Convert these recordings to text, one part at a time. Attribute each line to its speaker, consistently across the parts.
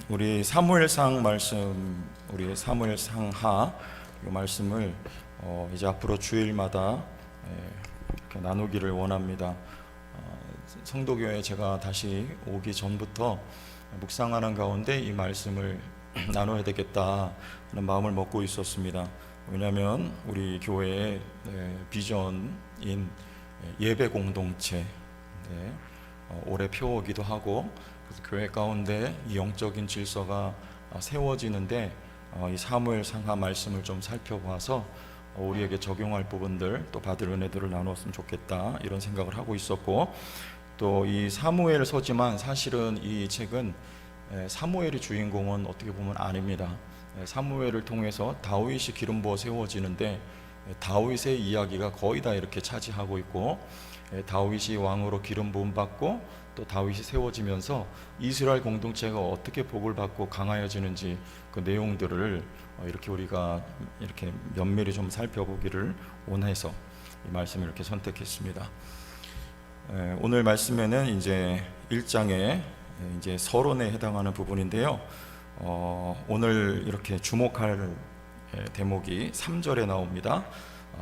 Speaker 1: 우리 사무엘상 말씀, 우리 사무엘상하 이 말씀을 이제 앞으로 주일마다 이렇게 나누기를 원합니다. 성도교회에 제가 다시 오기 전부터 묵상하는 가운데 이 말씀을 나눠야 되겠다 하는 마음을 먹고 있었습니다. 왜냐하면 우리 교회의 비전인 예배 공동체, 올해 표어기도 하고, 그래서 교회 가운데 이 영적인 질서가 세워지는데 이 사무엘상하 말씀을 좀 살펴봐서 우리에게 적용할 부분들, 또 받을 은혜들을 나누었으면 좋겠다, 이런 생각을 하고 있었고, 또 이 사무엘서지만 사실은 이 책은 사무엘이 주인공은 어떻게 보면 아닙니다. 사무엘을 통해서 다윗이 기름 부어 세워지는데 다윗의 이야기가 거의 다 이렇게 차지하고 있고, 다윗이 왕으로 기름 부음 받고 또 다윗이 세워지면서 이스라엘 공동체가 어떻게 복을 받고 강하여지는지 그 내용들을 이렇게 우리가 이렇게 면밀히 좀 살펴보기를 원해서 이 말씀을 이렇게 선택했습니다. 오늘 말씀에는 이제 1장에 이제 서론에 해당하는 부분인데요. 오늘 이렇게 주목할 대목이 3절에 나옵니다.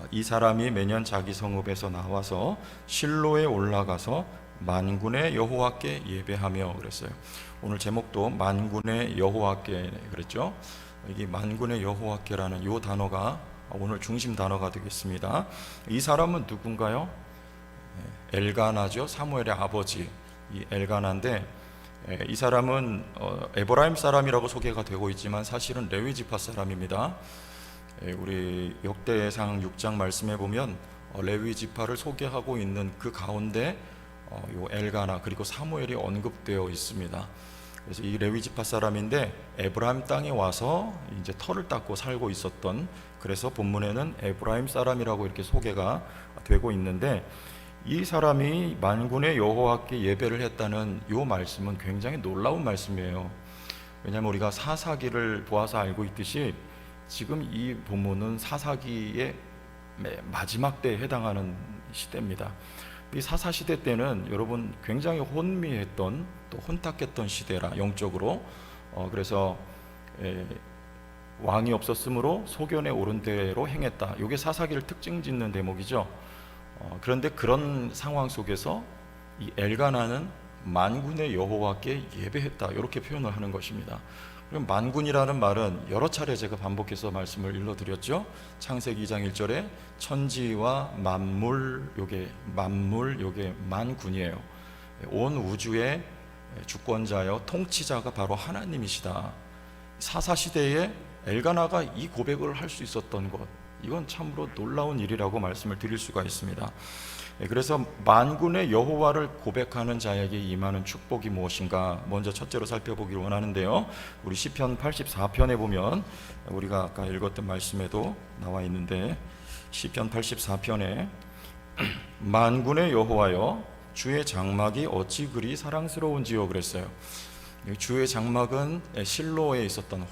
Speaker 1: 이 사람이 매년 자기 성읍에서 나와서 실로에 올라가서 만군의 여호와께 예배하며 그랬어요. 오늘 제목도 만군의 여호와께 그랬죠. 이게 만군의 여호와께라는 이 단어가 오늘 중심 단어가 되겠습니다. 이 사람은 누군가요? 엘가나죠. 사무엘의 아버지 이 엘가나인데, 이 사람은 에브라임 사람이라고 소개가 되고 있지만 사실은 레위 지파 사람입니다. 우리 역대상 6장 말씀에 보면 레위 지파를 소개하고 있는 그 가운데 요 엘가나 그리고 사무엘이 언급되어 있습니다. 그래서 이 레위 지파 사람인데 에브라임 땅에 와서 이제 터를 닦고 살고 있었던, 그래서 본문에는 에브라임 사람이라고 이렇게 소개가 되고 있는데, 이 사람이 만군의 여호와께 예배를 했다는 이 말씀은 굉장히 놀라운 말씀이에요. 왜냐하면 우리가 사사기를 보아서 알고 있듯이 지금 이 본문은 사사기의 마지막 때에 해당하는 시대입니다. 이 사사시대 때는 여러분 굉장히 혼미했던, 또 혼탁했던 시대라, 영적으로. 그래서 왕이 없었으므로 소견에 오른 대로 행했다. 이게 사사기를 특징 짓는 대목이죠. 그런데 그런 상황 속에서 이 엘가나는 만군의 여호와께 예배했다, 이렇게 표현을 하는 것입니다. 그럼 만군이라는 말은 여러 차례 제가 반복해서 말씀을 일러드렸죠. 창세기 2장 1절에 천지와 만물, 요게 만군이에요. 온 우주의 주권자여 통치자가 바로 하나님이시다. 사사시대에 엘가나가 이 고백을 할 수 있었던 것, 이건 참으로 놀라운 일이라고 말씀을 드릴 수가 있습니다. 그래서 만군의 여호와를 고백하는 자에게 임하는 축복이 무엇인가, 먼저 첫째로 살펴보기를 원하는데요. 우리 시편 84편에 보면 우리가 아까 읽었던 말씀에도 나와 있는데, 시편 84편에 만군의 여호와여 주의 장막이 어찌 그리 사랑스러운지요 그랬어요. 주의 장막은 실로에 있었던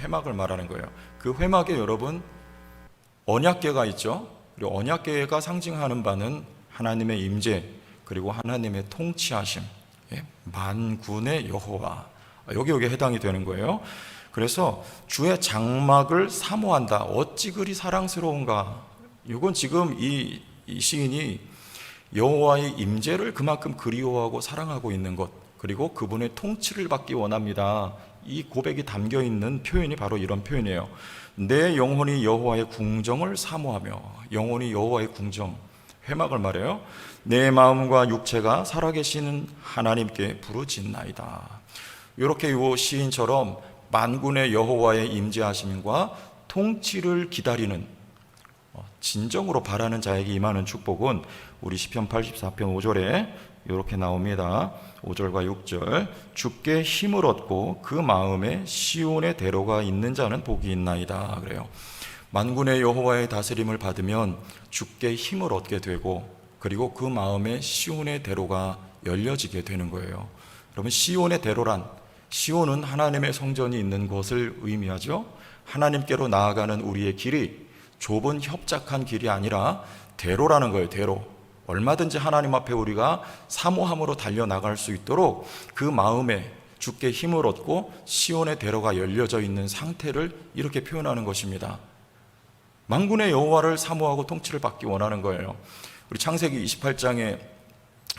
Speaker 1: 회막을 말하는 거예요. 그 회막에 여러분 언약궤가 있죠. 그리고 언약궤가 상징하는 바는 하나님의 임재, 그리고 하나님의 통치하심, 만군의 여호와, 여기에 해당이 되는 거예요. 그래서 주의 장막을 사모한다, 어찌 그리 사랑스러운가. 이건 지금 이 시인이 여호와의 임재를 그만큼 그리워하고 사랑하고 있는 것, 그리고 그분의 통치를 받기 원합니다. 이 고백이 담겨 있는 표현이 바로 이런 표현이에요. 내 영혼이 여호와의 궁정을 사모하며, 영혼이 여호와의 궁정, 회막을 말해요. 내 마음과 육체가 살아계시는 하나님께 부르짖나이다. 이렇게 이 시인처럼 만군의 여호와의 임재하심과 통치를 기다리는, 진정으로 바라는 자에게 임하는 축복은 우리 시편 84편 5절에 이렇게 나옵니다. 5절과 6절, 주께 힘을 얻고 그 마음에 시온의 대로가 있는 자는 복이 있나이다 그래요. 만군의 여호와의 다스림을 받으면 주께 힘을 얻게 되고, 그리고 그 마음에 시온의 대로가 열려지게 되는 거예요. 여러분, 시온의 대로란, 시온은 하나님의 성전이 있는 곳을 의미하죠. 하나님께로 나아가는 우리의 길이 좁은 협착한 길이 아니라 대로라는 거예요. 대로. 얼마든지 하나님 앞에 우리가 사모함으로 달려나갈 수 있도록 그 마음에 주께 힘을 얻고 시온의 대로가 열려져 있는 상태를 이렇게 표현하는 것입니다. 만군의 여호와를 사모하고 통치를 받기 원하는 거예요. 우리 창세기 28장에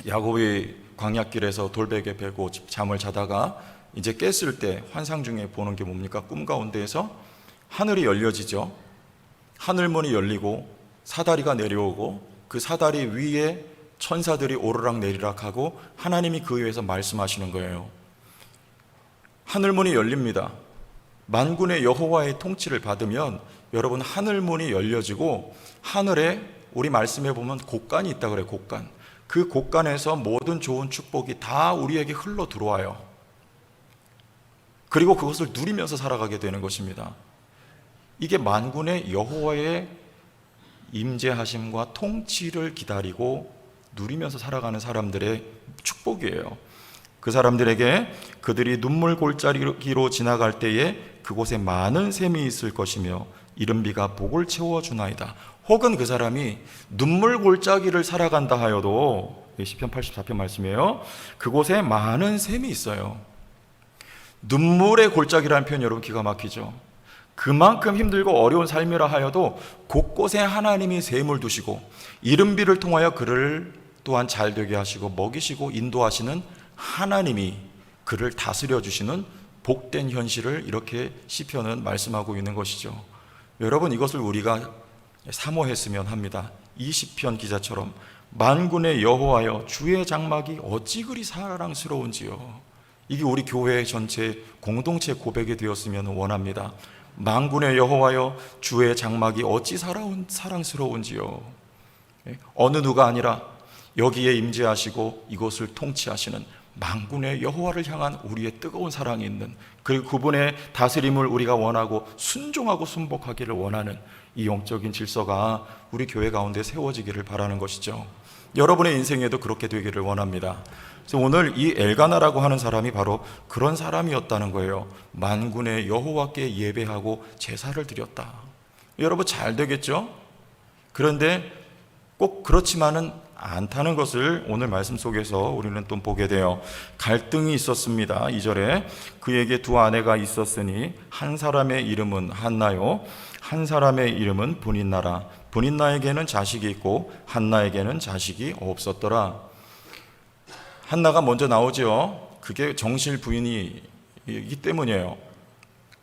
Speaker 1: 야곱이 광야길에서 돌베개 베고 잠을 자다가 이제 깼을 때 환상 중에 보는 게 뭡니까? 꿈 가운데에서 하늘이 열려지죠. 하늘문이 열리고 사다리가 내려오고 그 사다리 위에 천사들이 오르락 내리락 하고 하나님이 그 위에서 말씀하시는 거예요. 하늘문이 열립니다. 만군의 여호와의 통치를 받으면 여러분 하늘문이 열려지고 하늘에 우리 말씀에 보면 곳간이 있다 그래요. 곳간. 그 곳간에서 모든 좋은 축복이 다 우리에게 흘러 들어와요. 그리고 그것을 누리면서 살아가게 되는 것입니다. 이게 만군의 여호와의 임재하심과 통치를 기다리고 누리면서 살아가는 사람들의 축복이에요. 그 사람들에게 그들이 눈물 골짜기로 지나갈 때에 그곳에 많은 샘이 있을 것이며 이른 비가 복을 채워주나이다. 혹은 그 사람이 눈물 골짜기를 살아간다 하여도 시편 84편 말씀이에요. 그곳에 많은 샘이 있어요. 눈물의 골짜기라는 표현 여러분 기가 막히죠. 그만큼 힘들고 어려운 삶이라 하여도 곳곳에 하나님이 샘을 두시고 이른 비를 통하여 그를 또한 잘 되게 하시고 먹이시고 인도하시는 하나님이 그를 다스려 주시는 복된 현실을 이렇게 시편은 말씀하고 있는 것이죠. 여러분 이것을 우리가 사모했으면 합니다. 이 시편 기자처럼 만군의 여호와여 주의 장막이 어찌 그리 사랑스러운지요. 이게 우리 교회 전체 공동체 고백이 되었으면 원합니다. 만군의 여호와여 주의 장막이 어찌 사랑스러운지요. 어느 누가 아니라 여기에 임재하시고 이곳을 통치하시는 만군의 여호와를 향한 우리의 뜨거운 사랑이 있는 그리고 그분의 다스림을 우리가 원하고 순종하고 순복하기를 원하는 이 영적인 질서가 우리 교회 가운데 세워지기를 바라는 것이죠. 여러분의 인생에도 그렇게 되기를 원합니다. 그래서 오늘 이 엘가나라고 하는 사람이 바로 그런 사람이었다는 거예요. 만군의 여호와께 예배하고 제사를 드렸다. 여러분 잘 되겠죠? 그런데 꼭 그렇지만은 않다는 것을 오늘 말씀 속에서 우리는 또 보게 돼요. 갈등이 있었습니다. 2절에 그에게 두 아내가 있었으니 한 사람의 이름은 한나요 한 사람의 이름은 브닛나라. 브닛나에게는 자식이 있고 한나에게는 자식이 없었더라. 한나가 먼저 나오죠. 그게 정실 부인이기 때문이에요.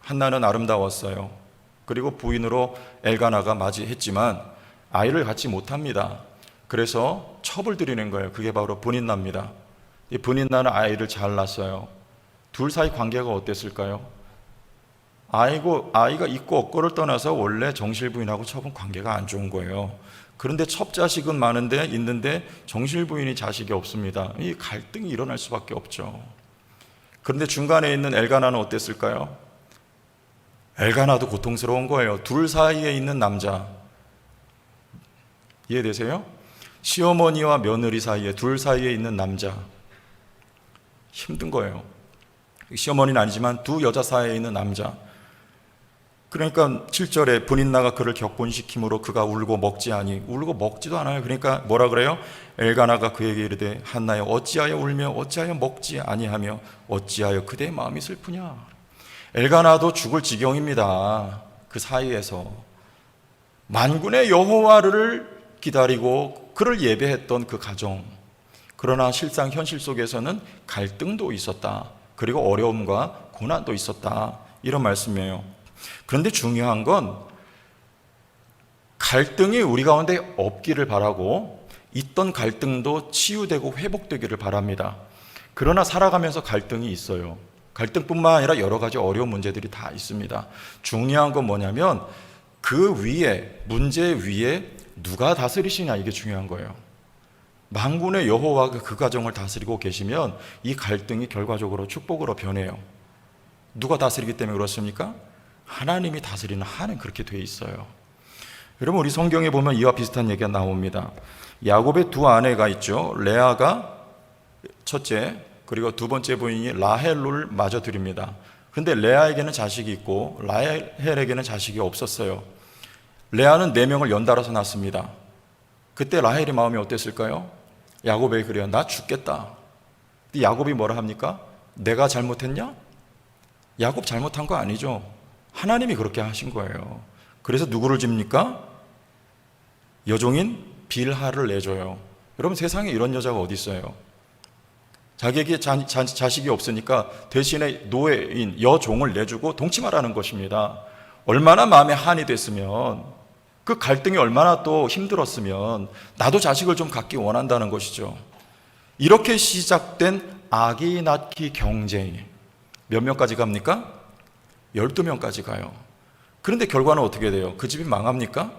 Speaker 1: 한나는 아름다웠어요. 그리고 부인으로 엘가나가 맞이했지만 아이를 갖지 못합니다. 그래서 첩을 들이는 거예요. 그게 바로 브닛나입니다. 이 브닛나는 아이를 잘 낳았어요. 둘 사이 관계가 어땠을까요? 아이가 있고 없고를 떠나서 원래 정실 부인하고 첩은 관계가 안 좋은 거예요. 그런데 첩 자식은 많은데 있는데 정실 부인이 자식이 없습니다. 이 갈등이 일어날 수밖에 없죠. 그런데 중간에 있는 엘가나는 어땠을까요? 엘가나도 고통스러운 거예요. 둘 사이에 있는 남자 이해되세요? 시어머니와 며느리 사이에 둘 사이에 있는 남자 힘든 거예요. 시어머니는 아니지만 두 여자 사이에 있는 남자. 그러니까 7절에 브닛나가 그를 격분시킴으로 그가 울고 먹지도 않아요. 그러니까 뭐라 그래요? 엘가나가 그에게 이르되 한나여 어찌하여 울며 어찌하여 먹지 아니하며 어찌하여 그대의 마음이 슬프냐. 엘가나도 죽을 지경입니다. 그 사이에서 만군의 여호와를 기다리고 그를 예배했던 그 가정. 그러나 실상 현실 속에서는 갈등도 있었다. 그리고 어려움과 고난도 있었다. 이런 말씀이에요. 그런데 중요한 건 갈등이 우리 가운데 없기를 바라고 있던 갈등도 치유되고 회복되기를 바랍니다. 그러나 살아가면서 갈등이 있어요. 갈등뿐만 아니라 여러 가지 어려운 문제들이 다 있습니다. 중요한 건 뭐냐면 그 위에 문제 위에 누가 다스리시냐 이게 중요한 거예요. 만군의 여호와가 그 가정을 다스리고 계시면 이 갈등이 결과적으로 축복으로 변해요. 누가 다스리기 때문에 그렇습니까? 하나님이 다스리는 한은 그렇게 돼 있어요. 여러분 우리 성경에 보면 이와 비슷한 얘기가 나옵니다. 야곱의 두 아내가 있죠. 레아가 첫째 그리고 두 번째 부인이 라헬을 마저 드립니다. 그런데 레아에게는 자식이 있고 라헬에게는 자식이 없었어요. 레아는 4명을 연달아서 낳습니다. 그때 라헬의 마음이 어땠을까요? 야곱에게 그래요. 나 죽겠다. 근데 야곱이 뭐라 합니까? 내가 잘못했냐? 야곱 잘못한 거 아니죠. 하나님이 그렇게 하신 거예요. 그래서 누구를 줍니까? 여종인 빌하를 내줘요. 여러분, 세상에 이런 여자가 어디 있어요? 자기에게 자식이 없으니까 대신에 노예인 여종을 내주고 동침하라는 것입니다. 얼마나 마음에 한이 됐으면, 그 갈등이 얼마나 또 힘들었으면 나도 자식을 좀 갖기 원한다는 것이죠. 이렇게 시작된 아기 낳기 경쟁이 몇 명까지 갑니까? 12명까지 가요. 그런데 결과는 어떻게 돼요? 그 집이 망합니까?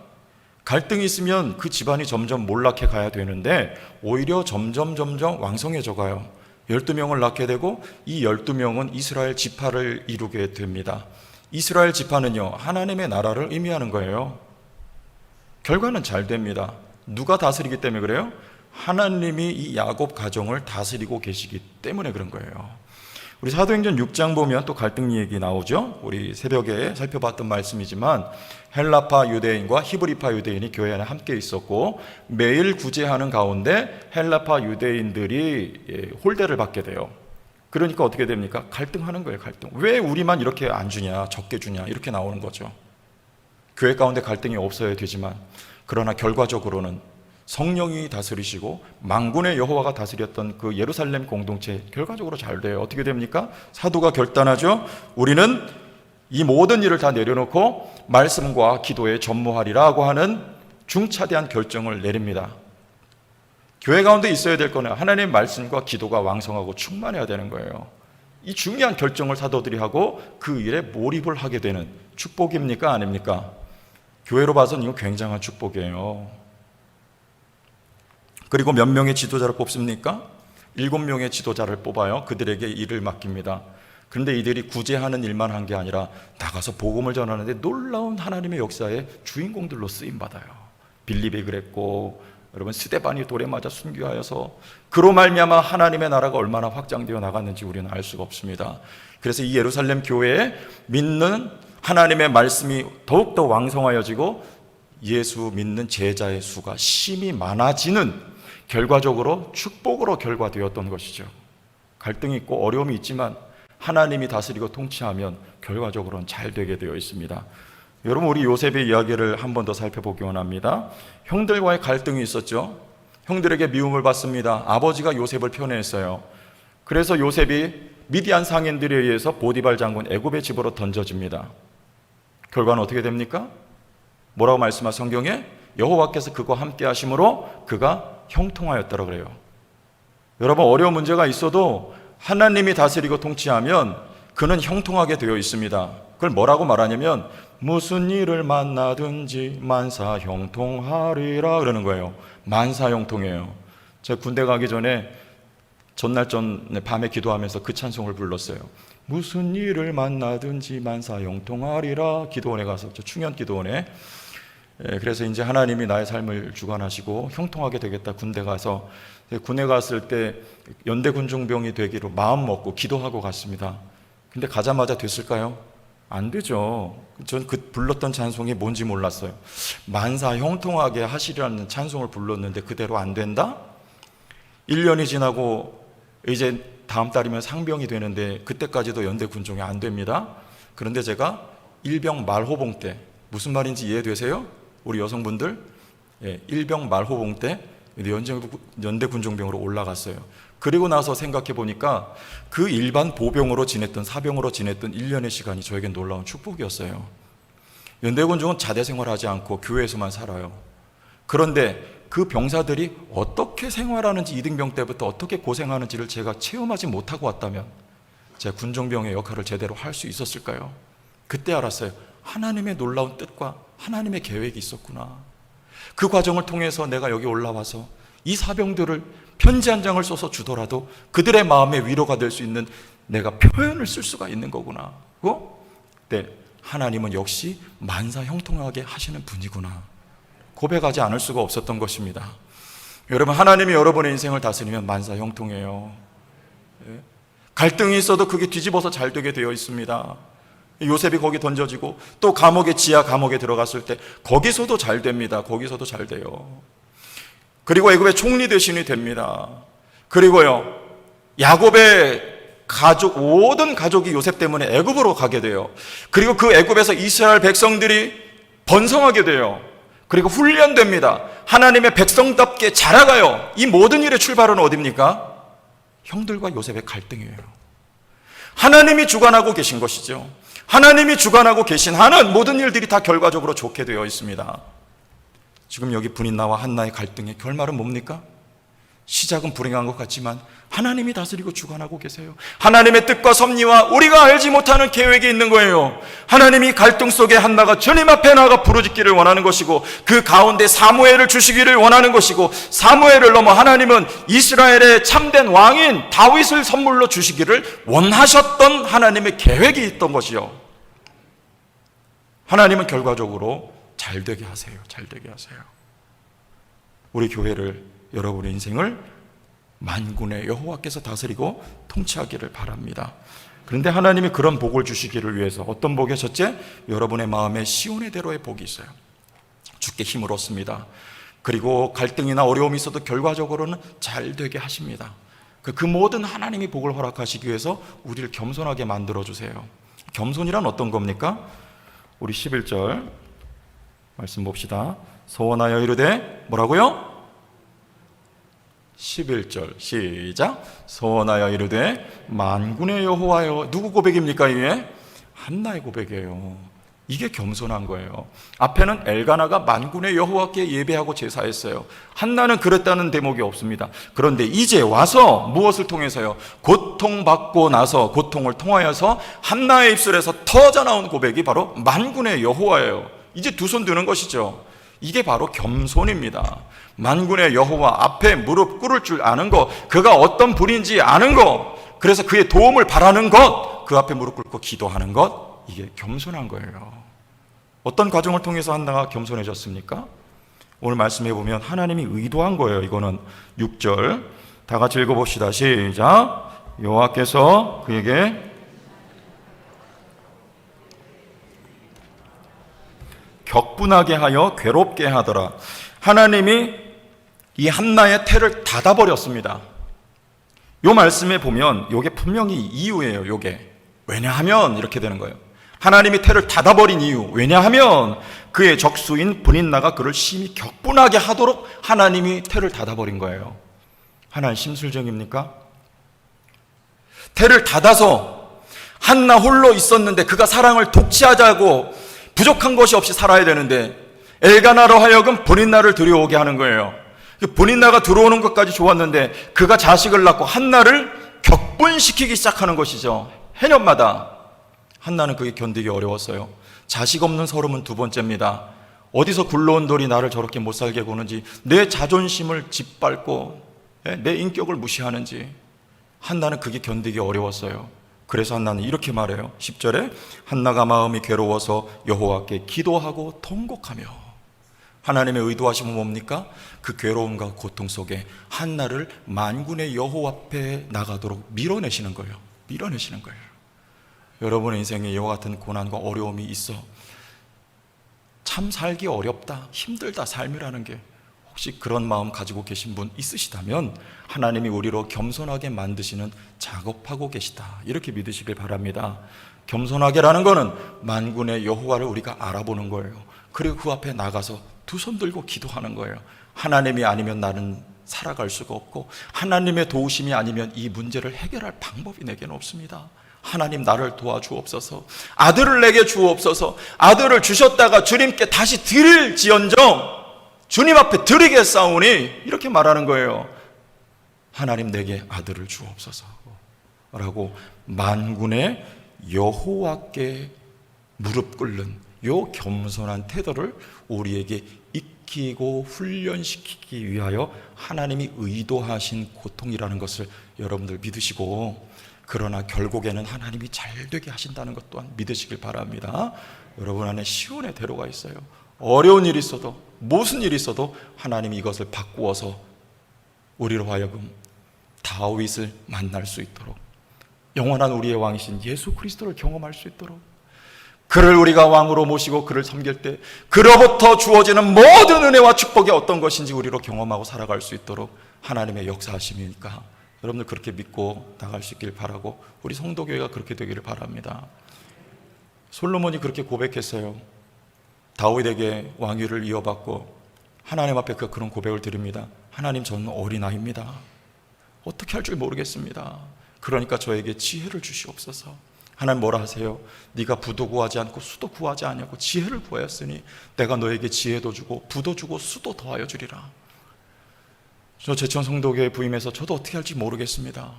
Speaker 1: 갈등이 있으면 그 집안이 점점 몰락해 가야 되는데 오히려 점점 왕성해져 가요. 12명을 낳게 되고 이 12명은 이스라엘 지파를 이루게 됩니다. 이스라엘 지파는요, 하나님의 나라를 의미하는 거예요. 결과는 잘 됩니다. 누가 다스리기 때문에 그래요? 하나님이 이 야곱 가정을 다스리고 계시기 때문에 그런 거예요. 우리 사도행전 6장 보면 또 갈등 얘기 나오죠. 우리 새벽에 살펴봤던 말씀이지만 헬라파 유대인과 히브리파 유대인이 교회 안에 함께 있었고 매일 구제하는 가운데 헬라파 유대인들이 홀대를 받게 돼요. 그러니까 어떻게 됩니까? 갈등하는 거예요. 갈등. 왜 우리만 이렇게 안 주냐, 적게 주냐, 이렇게 나오는 거죠. 교회 가운데 갈등이 없어야 되지만, 그러나 결과적으로는 성령이 다스리시고 만군의 여호와가 다스렸던 그 예루살렘 공동체 결과적으로 잘 돼요. 어떻게 됩니까? 사도가 결단하죠. 우리는 이 모든 일을 다 내려놓고 말씀과 기도에 전무하리라고 하는 중차대한 결정을 내립니다. 교회 가운데 있어야 될 거는 하나님의 말씀과 기도가 왕성하고 충만해야 되는 거예요. 이 중요한 결정을 사도들이 하고 그 일에 몰입을 하게 되는 축복입니까? 아닙니까? 교회로 봐서는 이거 굉장한 축복이에요. 그리고 몇 명의 지도자를 뽑습니까? 7명의 지도자를 뽑아요. 그들에게 일을 맡깁니다. 그런데 이들이 구제하는 일만 한 게 아니라 나가서 복음을 전하는데 놀라운 하나님의 역사의 주인공들로 쓰임받아요. 빌립이 그랬고, 여러분 스데반이 돌에 맞아 순교하여서 그로 말미암아 하나님의 나라가 얼마나 확장되어 나갔는지 우리는 알 수가 없습니다. 그래서 이 예루살렘 교회에 믿는 하나님의 말씀이 더욱더 왕성하여지고 예수 믿는 제자의 수가 심히 많아지는 결과적으로 축복으로 결과되었던 것이죠. 갈등이 있고 어려움이 있지만 하나님이 다스리고 통치하면 결과적으로는 잘 되게 되어 있습니다. 여러분, 우리 요셉의 이야기를 한 번 더 살펴보기 원합니다. 형들과의 갈등이 있었죠. 형들에게 미움을 받습니다. 아버지가 요셉을 편애했어요. 그래서 요셉이 미디안 상인들에 의해서 보디발 장군 애굽의 집으로 던져집니다. 결과는 어떻게 됩니까? 뭐라고 말씀하 성경에? 여호와께서 그와 함께 하심으로 그가 형통하였다고 그래요. 여러분, 어려운 문제가 있어도 하나님이 다스리고 통치하면 그는 형통하게 되어 있습니다. 그걸 뭐라고 말하냐면 무슨 일을 만나든지 만사 형통하리라 그러는 거예요. 만사 형통이에요. 제가 군대 가기 전에 전날 전에 밤에 기도하면서 그 찬송을 불렀어요. 무슨 일을 만나든지 만사 형통하리라. 기도원에 가서, 저 충현 기도원에. 그래서 이제 하나님이 나의 삶을 주관하시고 형통하게 되겠다. 군대 가서, 군에 갔을 때 연대 군중병이 되기로 마음 먹고 기도하고 갔습니다. 근데 가자마자 됐을까요? 안 되죠. 전 그 불렀던 찬송이 뭔지 몰랐어요. 만사 형통하게 하시라는 찬송을 불렀는데 그대로 안 된다? 1년이 지나고 이제 다음 달이면 상병이 되는데 그때까지도 연대 군종이 안 됩니다. 그런데 제가 일병 말호봉 때, 무슨 말인지 이해되세요? 우리 여성분들, 일병 말호봉 때 연대 군종병으로 올라갔어요. 그리고 나서 생각해 보니까 그 일반 보병으로 지냈던, 사병으로 지냈던 1년의 시간이 저에겐 놀라운 축복이었어요. 연대 군종은 자대 생활하지 않고 교회에서만 살아요. 그런데 그 병사들이 어떻게 생활하는지, 이등병 때부터 어떻게 고생하는지를 제가 체험하지 못하고 왔다면 제가 군종병의 역할을 제대로 할 수 있었을까요? 그때 알았어요. 하나님의 놀라운 뜻과 하나님의 계획이 있었구나. 그 과정을 통해서 내가 여기 올라와서 이 사병들을 편지 한 장을 써서 주더라도 그들의 마음에 위로가 될 수 있는 내가 표현을 쓸 수가 있는 거구나. 네, 하나님은 역시 만사 형통하게 하시는 분이구나. 고백하지 않을 수가 없었던 것입니다. 여러분, 하나님이 여러분의 인생을 다스리면 만사 형통해요. 갈등이 있어도 그게 뒤집어서 잘 되게 되어 있습니다. 요셉이 거기 던져지고 또 감옥에, 지하 감옥에 들어갔을 때 거기서도 잘 됩니다. 거기서도 잘 돼요. 그리고 애굽의 총리 대신이 됩니다. 그리고요, 야곱의 모든 가족이 요셉 때문에 애굽으로 가게 돼요. 그리고 그 애굽에서 이스라엘 백성들이 번성하게 돼요. 그리고 훈련됩니다. 하나님의 백성답게 자라가요. 이 모든 일의 출발은 어디입니까? 형들과 요셉의 갈등이에요. 하나님이 주관하고 계신 것이죠. 하나님이 주관하고 계신 한은 모든 일들이 다 결과적으로 좋게 되어 있습니다. 지금 여기 브린나와 한나의 갈등의 결말은 뭡니까? 시작은 불행한 것 같지만 하나님이 다스리고 주관하고 계세요. 하나님의 뜻과 섭리와 우리가 알지 못하는 계획이 있는 거예요. 하나님이 갈등 속에 한나가 주님 앞에 나가 부르짖기를 원하는 것이고, 그 가운데 사무엘을 주시기를 원하는 것이고, 사무엘을 넘어 하나님은 이스라엘의 참된 왕인 다윗을 선물로 주시기를 원하셨던 하나님의 계획이 있던 것이요. 하나님은 결과적으로 잘되게 하세요. 잘되게 하세요. 우리 교회를, 여러분의 인생을 만군의 여호와께서 다스리고 통치하기를 바랍니다. 그런데 하나님이 그런 복을 주시기를 위해서 어떤 복이 첫째, 여러분의 마음에 시온의 대로의 복이 있어요. 주께 힘을 얻습니다. 그리고 갈등이나 어려움이 있어도 결과적으로는 잘 되게 하십니다. 그 모든 하나님이 복을 허락하시기 위해서 우리를 겸손하게 만들어주세요. 겸손이란 어떤 겁니까? 우리 11절 말씀 봅시다. 소원하여 이르되 뭐라고요? 11절 시작. 소원하여 이르되 만군의 여호와여. 누구 고백입니까? 이게 한나의 고백이에요. 이게 겸손한 거예요. 앞에는 엘가나가 만군의 여호와께 예배하고 제사했어요. 한나는 그랬다는 대목이 없습니다. 그런데 이제 와서 무엇을 통해서요? 고통받고 나서, 고통을 통하여서 한나의 입술에서 터져나온 고백이 바로 만군의 여호와예요. 이제 두 손 드는 것이죠. 이게 바로 겸손입니다. 만군의 여호와 앞에 무릎 꿇을 줄 아는 것, 그가 어떤 분인지 아는 것, 그래서 그의 도움을 바라는 것, 그 앞에 무릎 꿇고 기도하는 것, 이게 겸손한 거예요. 어떤 과정을 통해서 한나가 겸손해졌습니까? 오늘 말씀해 보면 하나님이 의도한 거예요. 이거는 6절 다 같이 읽어봅시다. 시작. 여호와께서 그에게 격분하게 하여 괴롭게 하더라. 하나님이 이 한나의 태를 닫아버렸습니다. 요 말씀에 보면 요게 분명히 이유예요. 요게 왜냐하면 이렇게 되는 거예요. 하나님이 태를 닫아버린 이유, 왜냐하면 그의 적수인 브린나가 그를 심히 격분하게 하도록 하나님이 태를 닫아버린 거예요. 하나님 심술정입니까? 태를 닫아서 한나 홀로 있었는데 그가 사랑을 독취하자고 부족한 것이 없이 살아야 되는데 엘가나로 하여금 브린나를 들여오게 하는 거예요. 브린나가 들어오는 것까지 좋았는데 그가 자식을 낳고 한나를 격분시키기 시작하는 것이죠. 해년마다. 한나는 그게 견디기 어려웠어요. 자식 없는 서름은 두 번째입니다. 어디서 굴러온 돌이 나를 저렇게 못 살게 구는지, 내 자존심을 짓밟고 내 인격을 무시하는지, 한나는 그게 견디기 어려웠어요. 그래서 한나는 이렇게 말해요. 10절에 한나가 마음이 괴로워서 여호와께 기도하고 통곡하며. 하나님의 의도하심은 뭡니까? 그 괴로움과 고통 속에 한나를 만군의 여호와 앞에 나가도록 밀어내시는 거예요. 밀어내시는 거예요. 여러분의 인생에 이와 같은 고난과 어려움이 있어 참 살기 어렵다, 힘들다, 삶이라는 게 혹시 그런 마음 가지고 계신 분 있으시다면 하나님이 우리로 겸손하게 만드시는 작업하고 계시다, 이렇게 믿으시길 바랍니다. 겸손하게라는 것은 만군의 여호와를 우리가 알아보는 거예요. 그리고 그 앞에 나가서 두 손 들고 기도하는 거예요. 하나님이 아니면 나는 살아갈 수가 없고, 하나님의 도우심이 아니면 이 문제를 해결할 방법이 내게는 없습니다. 하나님 나를 도와주옵소서. 아들을 내게 주옵소서. 아들을 주셨다가 주님께 다시 드릴지언정 주님 앞에 드리겠사오니, 이렇게 말하는 거예요. 하나님 내게 아들을 주옵소서 라고 만군의 여호와께 무릎 꿇는 요 겸손한 태도를 우리에게 익히고 훈련시키기 위하여 하나님이 의도하신 고통이라는 것을 여러분들 믿으시고, 그러나 결국에는 하나님이 잘되게 하신다는 것 또한 믿으시길 바랍니다. 여러분 안에 시온의 대로가 있어요. 어려운 일이 있어도, 무슨 일이 있어도 하나님이 이것을 바꾸어서 우리로 하여금 다윗을 만날 수 있도록, 영원한 우리의 왕이신 예수 그리스도를 경험할 수 있도록, 그를 우리가 왕으로 모시고 그를 섬길 때 그로부터 주어지는 모든 은혜와 축복이 어떤 것인지 우리로 경험하고 살아갈 수 있도록 하나님의 역사하심이니까 여러분들 그렇게 믿고 나갈 수 있길 바라고, 우리 성도교회가 그렇게 되기를 바랍니다. 솔로몬이 그렇게 고백했어요. 다윗에게 왕위를 이어받고 하나님 앞에 그런 고백을 드립니다. 하나님, 저는 어린아이입니다. 어떻게 할 줄 모르겠습니다. 그러니까 저에게 지혜를 주시옵소서. 하나님 뭐라 하세요? 네가 부도 구하지 않고 수도 구하지 아니하고 지혜를 구하였으니 내가 너에게 지혜도 주고 부도 주고 수도 더하여 주리라. 저 제천 성도교회 부임해서 저도 어떻게 할지 모르겠습니다.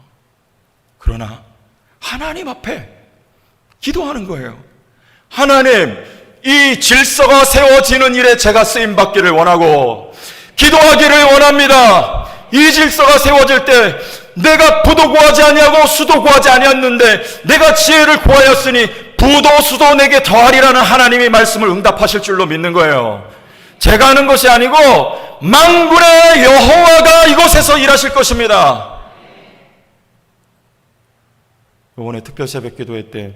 Speaker 1: 그러나 하나님 앞에 기도하는 거예요. 하나님, 이 질서가 세워지는 일에 제가 쓰임받기를 원하고 기도하기를 원합니다. 이 질서가 세워질 때 내가 부도 구하지 아니하고 수도 구하지 아니었는데 내가 지혜를 구하였으니 부도 수도 내게 더하리라는 하나님의 말씀을 응답하실 줄로 믿는 거예요. 제가 하는 것이 아니고 만군의 여호와가 이곳에서 일하실 것입니다. 이번에 특별 새벽 기도회 때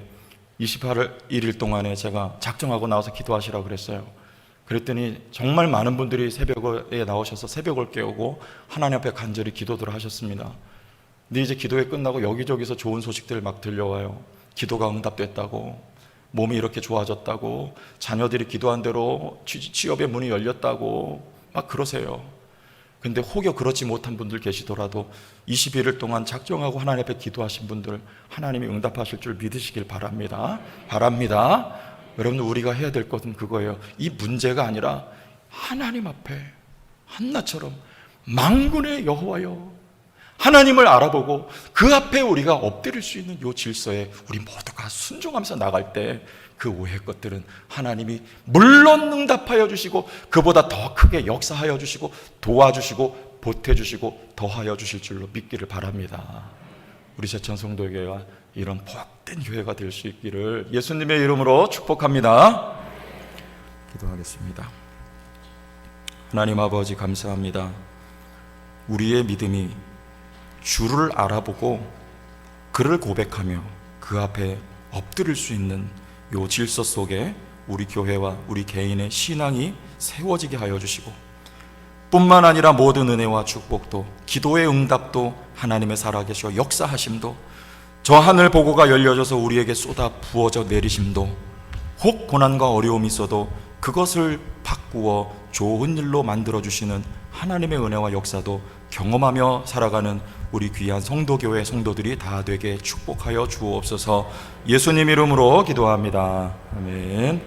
Speaker 1: 28일 동안에 제가 작정하고 나와서 기도하시라고 그랬어요. 그랬더니 정말 많은 분들이 새벽에 나오셔서 새벽을 깨우고 하나님 앞에 간절히 기도들을 하셨습니다. 근데 이제 기도회 끝나고 여기저기서 좋은 소식들 막 들려와요. 기도가 응답됐다고, 몸이 이렇게 좋아졌다고, 자녀들이 기도한 대로 취업의 문이 열렸다고 막 그러세요. 근데 혹여 그렇지 못한 분들 계시더라도 21일 동안 작정하고 하나님 앞에 기도하신 분들 하나님이 응답하실 줄 믿으시길 바랍니다. 여러분, 우리가 해야 될 것은 그거예요. 이 문제가 아니라 하나님 앞에 한나처럼 만군의 여호와여, 하나님을 알아보고 그 앞에 우리가 엎드릴 수 있는 이 질서에 우리 모두가 순종하면서 나갈 때 그 오해 것들은 하나님이 물론 응답하여 주시고 그보다 더 크게 역사하여 주시고 도와주시고 보태주시고 더하여 주실 줄로 믿기를 바랍니다. 우리 제천 성도교회가 이런 복된 교회가 될 수 있기를 예수님의 이름으로 축복합니다. 기도하겠습니다. 하나님 아버지, 감사합니다. 우리의 믿음이 주를 알아보고 그를 고백하며 그 앞에 엎드릴 수 있는 요 질서 속에 우리 교회와 우리 개인의 신앙이 세워지게 하여 주시고, 뿐만 아니라 모든 은혜와 축복도, 기도의 응답도, 하나님의 살아계셔 역사하심도, 저 하늘 보고가 열려져서 우리에게 쏟아 부어져 내리심도, 혹 고난과 어려움이 있어도 그것을 바꾸어 좋은 일로 만들어주시는 하나님의 은혜와 역사도 경험하며 살아가는 우리 귀한 성도교회 성도들이 다 되게 축복하여 주옵소서. 예수님 이름으로 기도합니다. 아멘.